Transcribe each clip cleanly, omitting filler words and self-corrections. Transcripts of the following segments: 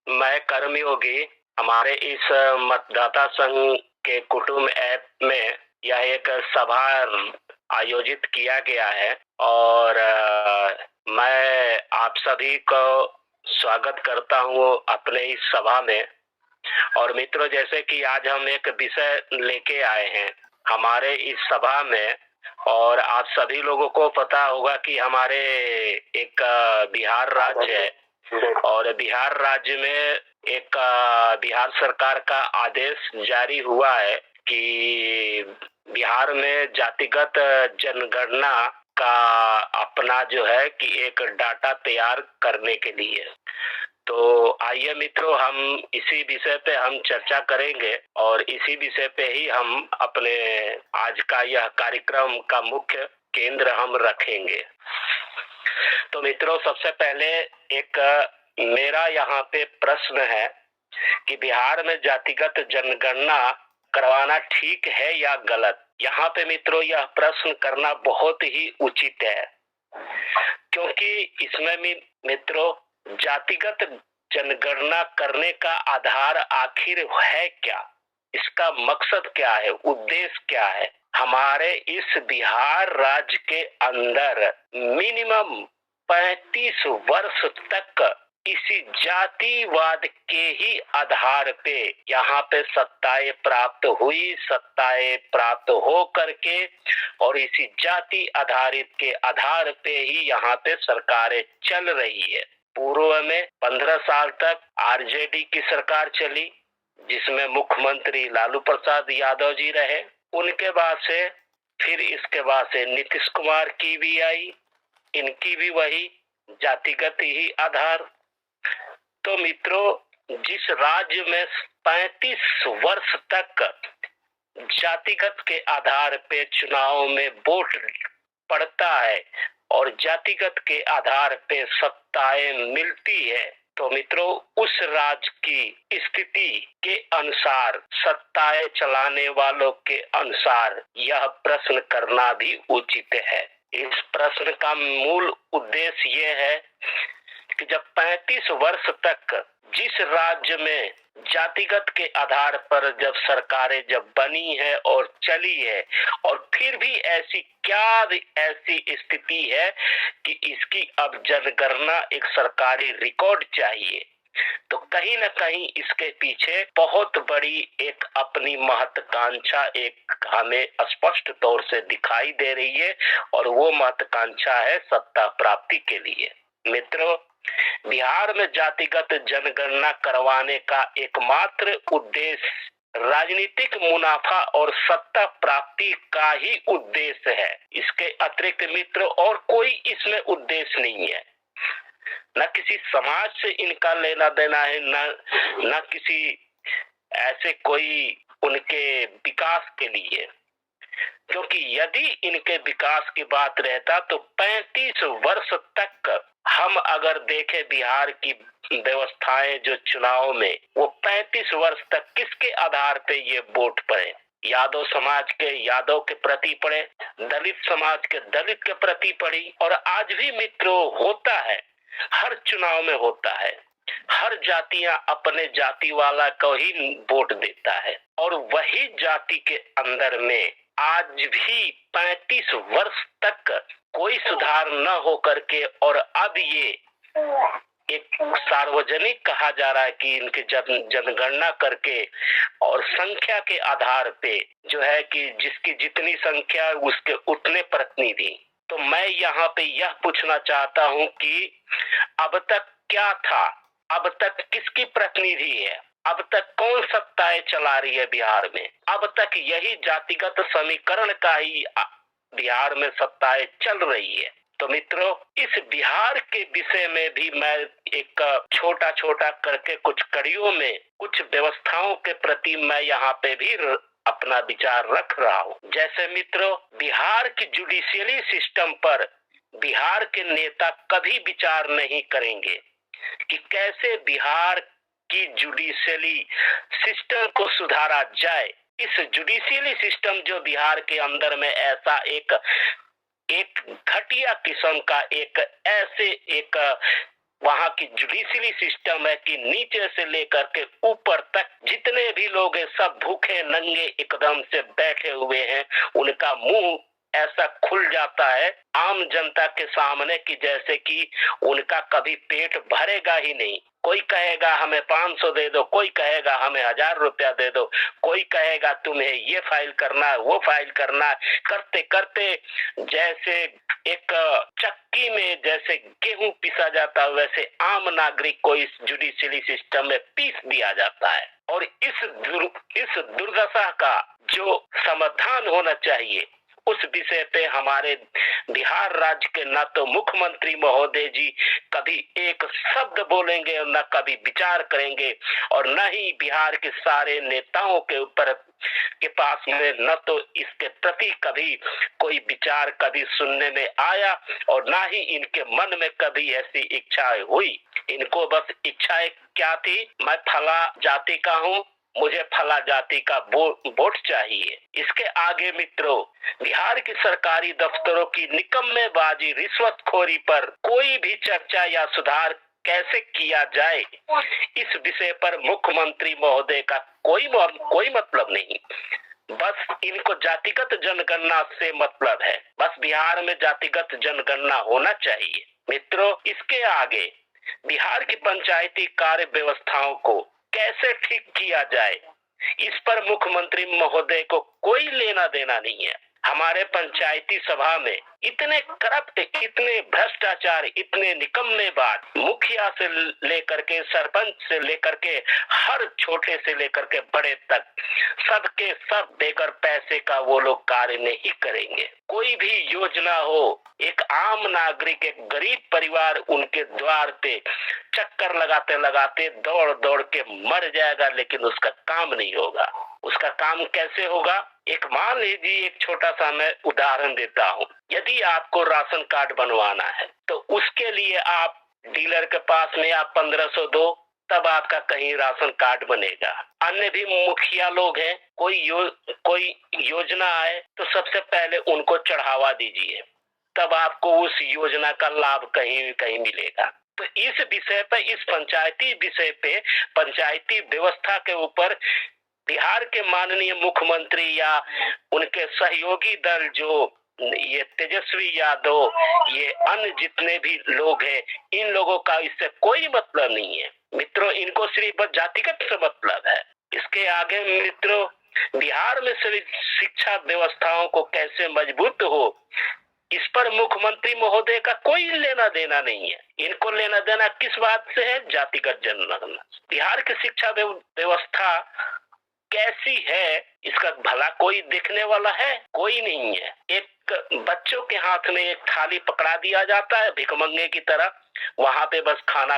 मैं कर्मयोगी। हमारे इस मतदाता संघ के कुटुंब ऐप में यह एक सभा आयोजित किया गया है और मैं आप सभी को स्वागत करता हूँ अपने इस सभा में। और मित्रों, जैसे कि आज हम एक विषय लेके आए हैं हमारे इस सभा में, और आप सभी लोगों को पता होगा कि हमारे एक बिहार राज्य है और बिहार राज्य में एक बिहार सरकार का आदेश जारी हुआ है कि बिहार में जातिगत जनगणना का अपना जो है कि एक डाटा तैयार करने के लिए। तो आइए मित्रों, हम इसी विषय पे हम चर्चा करेंगे और इसी विषय पे ही हम अपने आज का यह कार्यक्रम का मुख्य केंद्र हम रखेंगे। तो मित्रों, सबसे पहले एक मेरा यहाँ पे प्रश्न है कि बिहार में जातिगत जनगणना करवाना ठीक है या गलत। यहाँ पे मित्रों यह प्रश्न करना बहुत ही उचित है, क्योंकि इसमें मित्रों जातिगत जनगणना करने का आधार आखिर है क्या, इसका मकसद क्या है, उद्देश्य क्या है। हमारे इस बिहार राज्य के अंदर मिनिमम 35 वर्ष तक इसी जातिवाद के ही आधार पे यहाँ पे सत्ताएं प्राप्त हुई, सत्ताएं प्राप्त हो करके और इसी जाति आधारित के आधार पे ही यहाँ पे सरकारें चल रही है। पूर्व में 15 साल तक आरजेडी की सरकार चली, जिसमें मुख्यमंत्री लालू प्रसाद यादव जी रहे। उनके बाद से फिर इसके बाद से नीतीश कुमार की भी आई, इनकी भी वही जातिगत ही आधार। तो मित्रों, जिस राज्य में 35 वर्ष तक जातिगत के आधार पे चुनाव में वोट पड़ता है और जातिगत के आधार पे सत्ताएं मिलती है, तो मित्रों उस राज्य की स्थिति के अनुसार, सत्ताएं चलाने वालों के अनुसार यह प्रश्न करना भी उचित है। इस प्रश्न का मूल उद्देश्य ये है कि जब 35 वर्ष तक जिस राज्य में जातिगत के आधार पर जब सरकारें जब बनी है और चली है, और फिर भी ऐसी स्थिति है कि इसकी अब जनगणना एक सरकारी रिकॉर्ड चाहिए, तो कहीं न कहीं इसके पीछे बहुत बड़ी एक अपनी महत्वाकांक्षा एक हमें स्पष्ट तौर से दिखाई दे रही है, और वो महत्वाकांक्षा है सत्ता प्राप्ति के लिए। मित्रों, बिहार में जातिगत जनगणना करवाने का एकमात्र उद्देश्य राजनीतिक मुनाफा और सत्ता प्राप्ति का ही उद्देश्य है। इसके अतिरिक्त मित्र और कोई इसमें उद्देश्य नहीं है। न किसी समाज से इनका लेना देना है, न किसी ऐसे कोई उनके विकास के लिए, क्योंकि यदि इनके विकास की बात रहता तो 35 वर्ष तक हम अगर देखें बिहार की व्यवस्थाएं जो चुनाव में, वो 35 वर्ष तक किसके आधार पे ये वोट पड़े। यादव समाज के यादव के प्रति पड़े, दलित समाज के दलित के प्रति पड़ी, और आज भी मित्रों होता है, हर चुनाव में होता है। हर जातियां अपने जाति वाला को ही वोट देता है, और वही जाति के अंदर में आज भी 35 वर्ष तक कोई सुधार न हो करके, और अब ये एक सार्वजनिक कहा जा रहा है कि इनके जनगणना करके और संख्या के आधार पे जो है कि जिसकी जितनी संख्या उसके उतने प्रतिनिधि। तो मैं यहाँ पे यह पूछना चाहता हूँ कि अब तक क्या था, अब तक किसकी प्रतिनिधि है, अब तक कौन सत्ताएं चला रही है बिहार में। अब तक यही जातिगत समीकरण का ही बिहार में सत्ताएं चल रही है। तो मित्रों, इस बिहार के विषय में भी मैं एक छोटा छोटा करके कुछ कड़ियों में कुछ व्यवस्थाओं के प्रति मैं यहाँ पे भी अपना विचार रख रहा हूँ। जैसे मित्रों, बिहार की जुडिशियली सिस्टम पर बिहार के नेता कभी विचार नहीं करेंगे कि कैसे बिहार की जुडिशियली सिस्टम को सुधारा जाए। इस जुडिशियली सिस्टम जो बिहार के अंदर में ऐसा एक घटिया किस्म का एक वहाँ की जुडिशरी सिस्टम है कि नीचे से लेकर के ऊपर तक जितने भी लोग हैं सब भूखे नंगे एकदम से बैठे हुए हैं। उनका मुंह ऐसा खुल जाता है आम जनता के सामने कि जैसे कि उनका कभी पेट भरेगा ही नहीं। कोई कहेगा हमें 500 दे दो, कोई कहेगा हमें 1000 रुपया दे दो, कोई कहेगा तुम्हें ये फाइल करना है, वो फाइल करना है। करते करते जैसे एक चक्की में जैसे गेहूं पिसा जाता है वैसे आम नागरिक को इस जुडिशरी सिस्टम में पीस दिया जाता है। और इस दुर्दशा का जो समाधान होना चाहिए उस विषय पे हमारे बिहार राज्य के न तो मुख्यमंत्री महोदय जी कभी एक शब्द बोलेंगे और न कभी विचार करेंगे, और न ही बिहार के सारे नेताओं के ऊपर के पास में न तो इसके प्रति कभी कोई विचार कभी सुनने में आया और न ही इनके मन में कभी ऐसी इच्छाएं हुई। इनको बस इच्छाएं क्या थी, मैं फला जाति का हूँ, मुझे फला जाति का वोट चाहिए। इसके आगे मित्रों, बिहार की सरकारी दफ्तरों की निकम्मेबाजी रिश्वतखोरी पर कोई भी चर्चा या सुधार कैसे किया जाए, इस विषय पर मुख्यमंत्री महोदय का कोई मतलब नहीं। बस इनको जातिगत जनगणना से मतलब है, बस बिहार में जातिगत जनगणना होना चाहिए। मित्रों, इसके आगे बिहार की पंचायती कार्य व्यवस्थाओं को कैसे ठीक किया जाए, इस पर मुख्यमंत्री महोदय को कोई लेना देना नहीं है। हमारे पंचायती सभा में इतने करप्ट, इतने भ्रष्टाचार, इतने निकम्मेबाज, मुखिया से लेकर के सरपंच से लेकर के हर छोटे से लेकर के बड़े तक सबके सब बेगर पैसे का वो लोग कार्य नहीं करेंगे। कोई भी योजना हो, एक आम नागरिक, एक गरीब परिवार उनके द्वार पे चक्कर लगाते लगाते दौड़ दौड़ के मर जाएगा, लेकिन उसका काम नहीं होगा। उसका काम कैसे होगा? एक मान लीजिए, एक छोटा सा मैं उदाहरण देता हूँ। यदि आपको राशन कार्ड बनवाना है तो उसके लिए आप डीलर के पास में आप 1500 दो, तब आपका कहीं राशन कार्ड बनेगा। अन्य भी मुखिया लोग हैं, कोई योजना आए तो सबसे पहले उनको चढ़ावा दीजिए, तब आपको उस योजना का लाभ कहीं कहीं मिलेगा। तो इस विषय पे, इस पंचायती विषय पे, पंचायती व्यवस्था के ऊपर बिहार के माननीय मुख्यमंत्री या उनके सहयोगी दल, जो ये तेजस्वी यादव, ये अन्य जितने भी लोग हैं, इन लोगों का इससे कोई मतलब नहीं है। मित्रों, इनको सिर्फ जातिगत से मतलब है। इसके आगे मित्रों, बिहार में शिक्षा व्यवस्थाओं को कैसे मजबूत हो, इस पर मुख्यमंत्री महोदय का कोई लेना देना नहीं है। इनको लेना देना किस बात से है? जातिगत जनगणना। बिहार की शिक्षा व्यवस्था कैसी है, इसका भला कोई देखने वाला है? कोई नहीं है। एक बच्चों के हाथ में एक थाली पकड़ा दिया जाता है भिखमंगे की तरह, वहां पे बस खाना,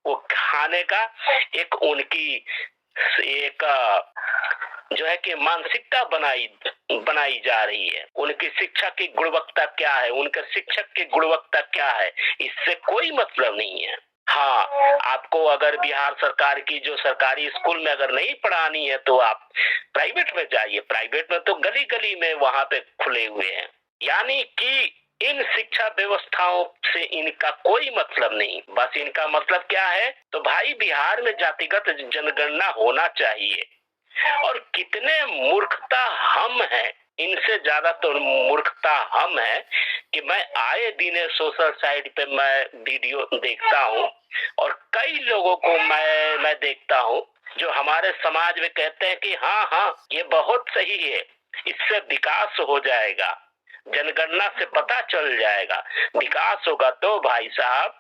वो खाने का एक उनकी एक जो है कि मानसिकता बनाई जा रही है। उनकी शिक्षा की गुणवत्ता क्या है, उनके शिक्षक की गुणवत्ता क्या है, इससे कोई मतलब नहीं है। हाँ, आपको अगर बिहार सरकार की जो सरकारी स्कूल में अगर नहीं पढ़ानी है तो आप प्राइवेट में जाइए। प्राइवेट में तो गली गली में वहां पे खुले हुए हैं। यानी कि इन शिक्षा व्यवस्थाओं से इनका कोई मतलब नहीं। बस इनका मतलब क्या है? तो भाई, बिहार में जातिगत जनगणना होना चाहिए। और कितने मूर्खता हम हैं, इनसे ज्यादा तो मूर्खता हम हैं कि मैं आए दिन सोशल साइट पे मैं वीडियो देखता हूँ और कई लोगों को मैं देखता हूँ जो हमारे समाज में कहते हैं कि हाँ ये बहुत सही है, इससे विकास हो जाएगा, जनगणना से पता चल जाएगा विकास होगा। तो भाई साहब,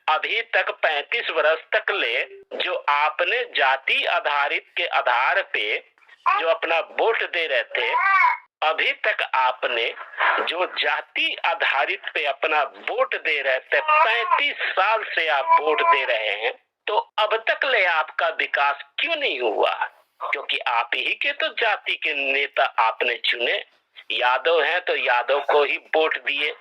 अभी तक 35 वर्ष तक ले जो आपने जाति आधारित के आधार पे जो अपना वोट दे रहे थे, अभी तक आपने जो जाति आधारित पे अपना वोट दे रहे थे, 35 साल से आप वोट दे रहे हैं, तो अब तक ले आपका विकास क्यों नहीं हुआ? क्योंकि आप ही के तो जाति के नेता आपने चुने। यादव हैं तो यादव को ही वोट दिए,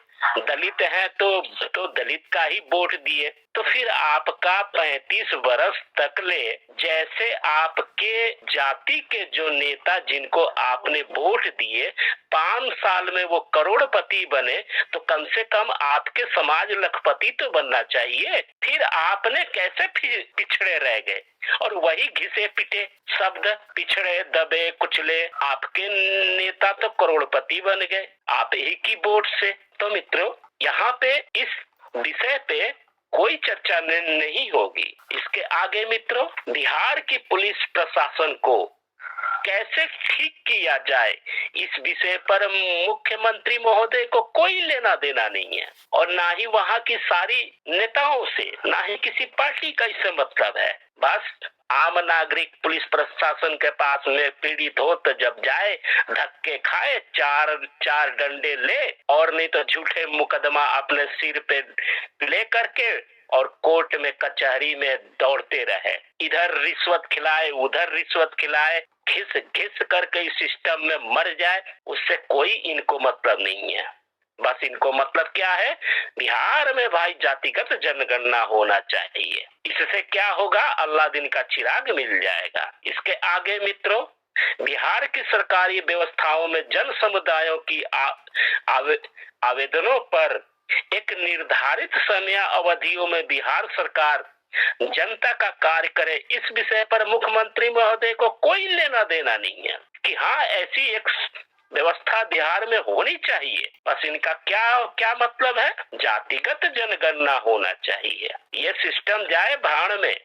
दलित हैं तो दलित का ही वोट दिए। तो फिर आपका 35 वर्ष तक ले जैसे आपके जाति के जो नेता जिनको आपने वोट दिए 5 साल में वो करोड़पति बने, तो कम से कम आपके समाज लखपति तो बनना चाहिए। फिर आपने कैसे पिछड़े रह गए? और वही घिसे पिटे शब्द, पिछड़े दबे कुचले, आपके नेता तो करोड़पति बन गए आप ही की वोट से। तो मित्रों, यहाँ पे इस विषय पे कोई चर्चा नहीं होगी। इसके आगे मित्रों, बिहार की पुलिस प्रशासन को कैसे ठीक किया जाए, इस विषय पर मुख्यमंत्री महोदय को कोई लेना देना नहीं है, और ना ही वहाँ की सारी नेताओं से, ना ही किसी पार्टी का इससे मतलब है। बस आम नागरिक पुलिस प्रशासन के पास में पीड़ित हो तो जब जाए, धक्के खाए, चार डंडे ले, और नहीं तो झूठे मुकदमा अपने सिर पे ले करके और कोर्ट में कचहरी में दौड़ते रहे, इधर रिश्वत खिलाए उधर रिश्वत खिलाए, घिस घिस करके इस सिस्टम में मर जाए, उससे कोई इनको मतलब नहीं है। बस इनको मतलब क्या है? बिहार में भाई जातिगत जनगणना होना चाहिए। इससे क्या होगा? अल्लाह दिन का चिराग मिल जाएगा। इसके आगे मित्रों, बिहार की सरकारी व्यवस्थाओं में जन समुदायों की आवेदनों पर एक निर्धारित समय अवधियों में बिहार सरकार जनता का कार्य करे, इस विषय पर मुख्यमंत्री महोदय को कोई लेना देना नहीं है कि हाँ ऐसी एक व्यवस्था बिहार में होनी चाहिए। बस इनका क्या मतलब है? जातिगत जनगणना होना चाहिए। ये सिस्टम जाए भाड़ में,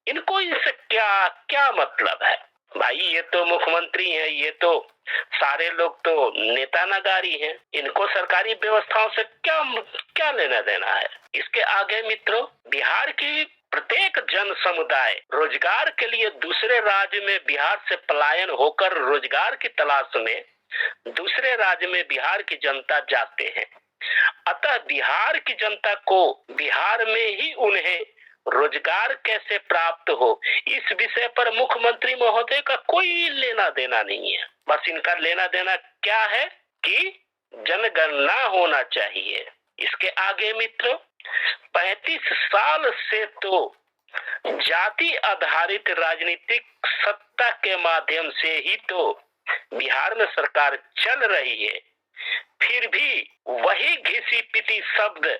इनको इससे क्या मतलब है? भाई ये तो मुख्यमंत्री हैं, ये तो सारे लोग तो नेता नगारी हैं, इनको सरकारी व्यवस्थाओं से क्या लेना देना है? इसके आगे मित्रों, बिहार की प्रत्येक जन समुदाय रोजगार के लिए दूसरे राज्य में बिहार से पलायन होकर रोजगार की तलाश में दूसरे राज्य में बिहार की जनता जाते हैं। अतः बिहार की जनता को बिहार में ही उन्हें रोजगार कैसे प्राप्त हो, इस विषय पर मुख्यमंत्री महोदय का कोई लेना देना नहीं है। बस इनका लेना देना क्या है कि जनगणना होना चाहिए। इसके आगे मित्रों, 35 साल से तो जाति आधारित राजनीतिक सत्ता के माध्यम से ही तो बिहार में सरकार चल रही है, फिर भी वही घिसी पिटी शब्द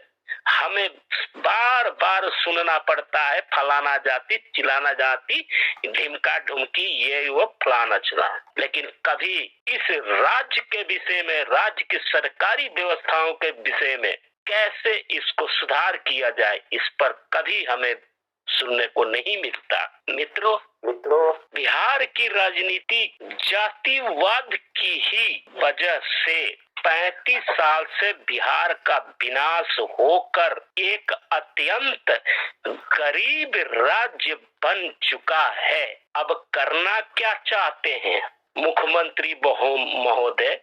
हमें बार बार सुनना पड़ता है। फलाना जाति, चिलाना जाति, ढिमका ढुमकी, ये वो फलाना चला। लेकिन कभी इस राज्य के विषय में, राज्य की सरकारी व्यवस्थाओं के विषय में कैसे इसको सुधार किया जाए, इस पर कभी हमें सुनने को नहीं मिलता। मित्रों, बिहार की राजनीति जातिवाद की ही वजह से 35 साल से बिहार का विनाश होकर एक अत्यंत गरीब राज्य बन चुका है। अब करना क्या चाहते हैं मुख्यमंत्री महोदय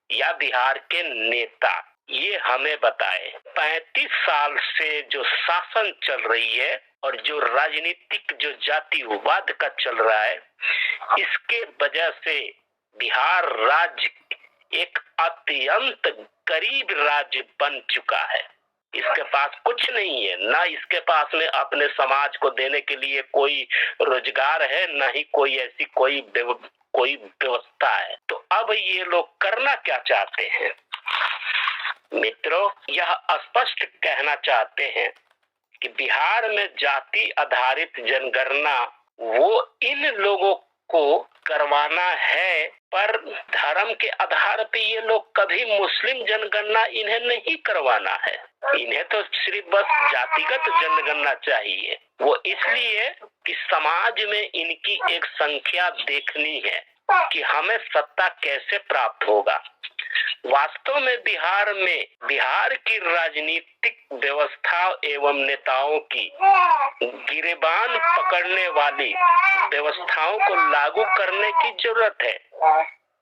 या बिहार के नेता, ये हमें बताए। 35 साल से जो शासन चल रही है और जो राजनीतिक जो जातिवाद का चल रहा है, इसके वजह से बिहार राज्य एक अत्यंत गरीब राज्य बन चुका है। इसके पास कुछ नहीं है, ना इसके पास में अपने समाज को देने के लिए कोई रोजगार है, ना ही कोई ऐसी कोई व्यवस्था है। तो अब ये लोग करना क्या चाहते हैं? मित्रों, यह स्पष्ट कहना चाहते हैं कि बिहार में जाति आधारित जनगणना वो इन लोगों को करवाना है, पर धर्म के आधार पे ये लोग कभी मुस्लिम जनगणना इन्हें नहीं करवाना है। इन्हें तो सिर्फ बस जातिगत जनगणना चाहिए। वो इसलिए कि समाज में इनकी एक संख्या देखनी है कि हमें सत्ता कैसे प्राप्त होगा। वास्तव में बिहार की राजनीतिक व्यवस्था एवं नेताओं की गिरेबान पकड़ने वाली व्यवस्थाओं को लागू करने की जरूरत है,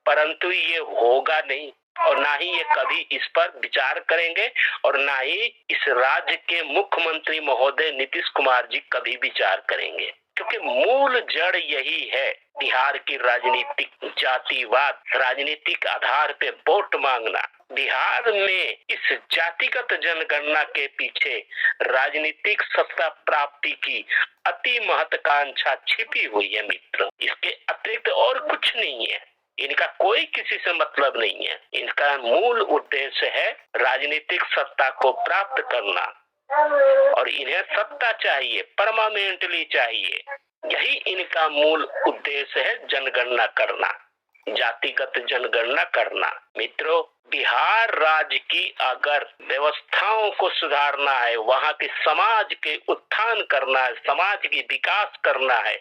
परंतु ये होगा नहीं, और ना ही ये कभी इस पर विचार करेंगे, और ना ही इस राज्य के मुख्यमंत्री महोदय नीतीश कुमार जी कभी विचार करेंगे, क्योंकि मूल जड़ यही है। बिहार की राजनीतिक जातिवाद, राजनीतिक आधार पे वोट मांगना, बिहार में इस जातिगत जनगणना के पीछे राजनीतिक सत्ता प्राप्ति की अति महत्वाकांक्षा छिपी हुई है मित्र। इसके अतिरिक्त और कुछ नहीं है। इनका कोई किसी से मतलब नहीं है। इनका मूल उद्देश्य है राजनीतिक सत्ता को प्राप्त करना और इन्हें सत्ता चाहिए, परमानेंटली चाहिए। यही इनका मूल उद्देश्य है, जनगणना करना, जातिगत जनगणना करना। मित्रों, बिहार राज्य की अगर व्यवस्थाओं को सुधारना है, वहाँ के समाज के उत्थान करना है, समाज की विकास करना है,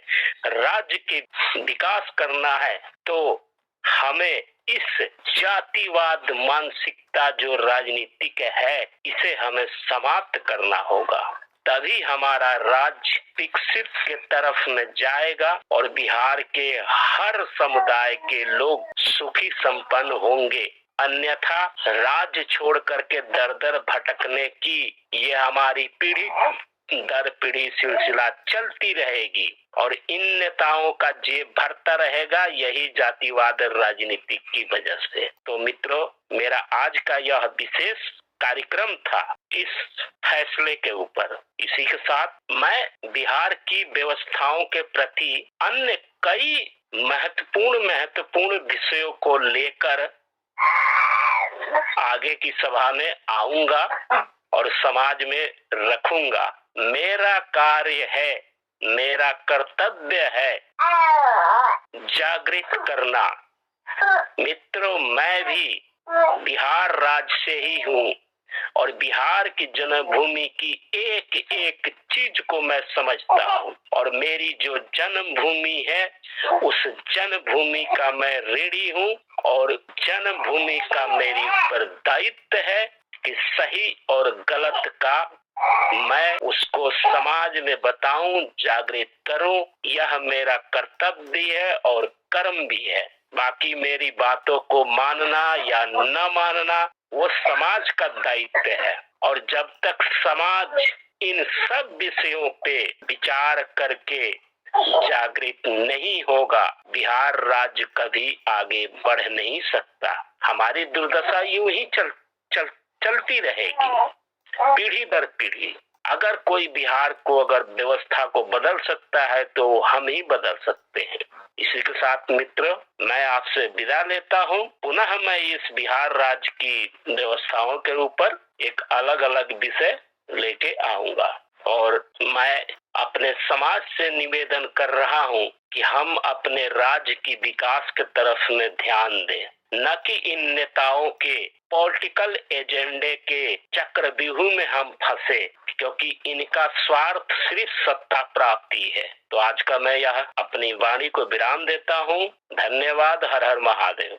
राज्य के विकास करना है, तो हमें इस जातिवाद मानसिकता जो राजनीतिक है, इसे हमें समाप्त करना होगा। तभी हमारा राज्य विकसित के तरफ में जाएगा और बिहार के हर समुदाय के लोग सुखी संपन्न होंगे। अन्यथा राज्य छोड़ करके दर दर भटकने की ये हमारी पीढ़ी दर पीढ़ी सिलसिला चलती रहेगी और इन नेताओं का जेब भरता रहेगा, यही जातिवाद राजनीति की वजह से। तो मित्रों, मेरा आज का यह विशेष कार्यक्रम था इस फैसले के ऊपर। इसी के साथ मैं बिहार की व्यवस्थाओं के प्रति अन्य कई महत्वपूर्ण विषयों को लेकर आगे की सभा में आऊंगा और समाज में रखूंगा। मेरा कार्य है, मेरा कर्तव्य है जागृत करना। मित्रों, मैं भी बिहार राज्य से ही हूँ और बिहार की जन्मभूमि की एक एक चीज को मैं समझता हूँ और मेरी जो जन्मभूमि है उस जन्मभूमि का मैं ऋणी हूँ और जन्मभूमि का मेरी ऊपर दायित्व है कि सही और गलत का मैं उसको समाज में बताऊं, जागृत करूं। यह मेरा कर्तव्य है और कर्म भी है। बाकी मेरी बातों को मानना या न मानना वो समाज का दायित्व है और जब तक समाज इन सब विषयों पे विचार करके जागृत नहीं होगा, बिहार राज्य कभी आगे बढ़ नहीं सकता। हमारी दुर्दशा यूं ही चलती रहेगी पीढ़ी दर पीढ़ी। अगर कोई बिहार को अगर व्यवस्था को बदल सकता है तो हम ही बदल सकते हैं। इसी के साथ मित्र, मैं आपसे विदा लेता हूँ। पुनः मैं इस बिहार राज्य की व्यवस्थाओं के ऊपर एक अलग अलग विषय लेके आऊंगा और मैं अपने समाज से निवेदन कर रहा हूँ कि हम अपने राज्य की विकास के तरफ में ध्यान दें, न कि इन नेताओं के पॉलिटिकल एजेंडे के चक्रव्यूह में हम फंसे, क्योंकि इनका स्वार्थ सिर्फ सत्ता प्राप्ति है। तो आज का मैं यह अपनी वाणी को विराम देता हूँ। धन्यवाद। हर हर महादेव।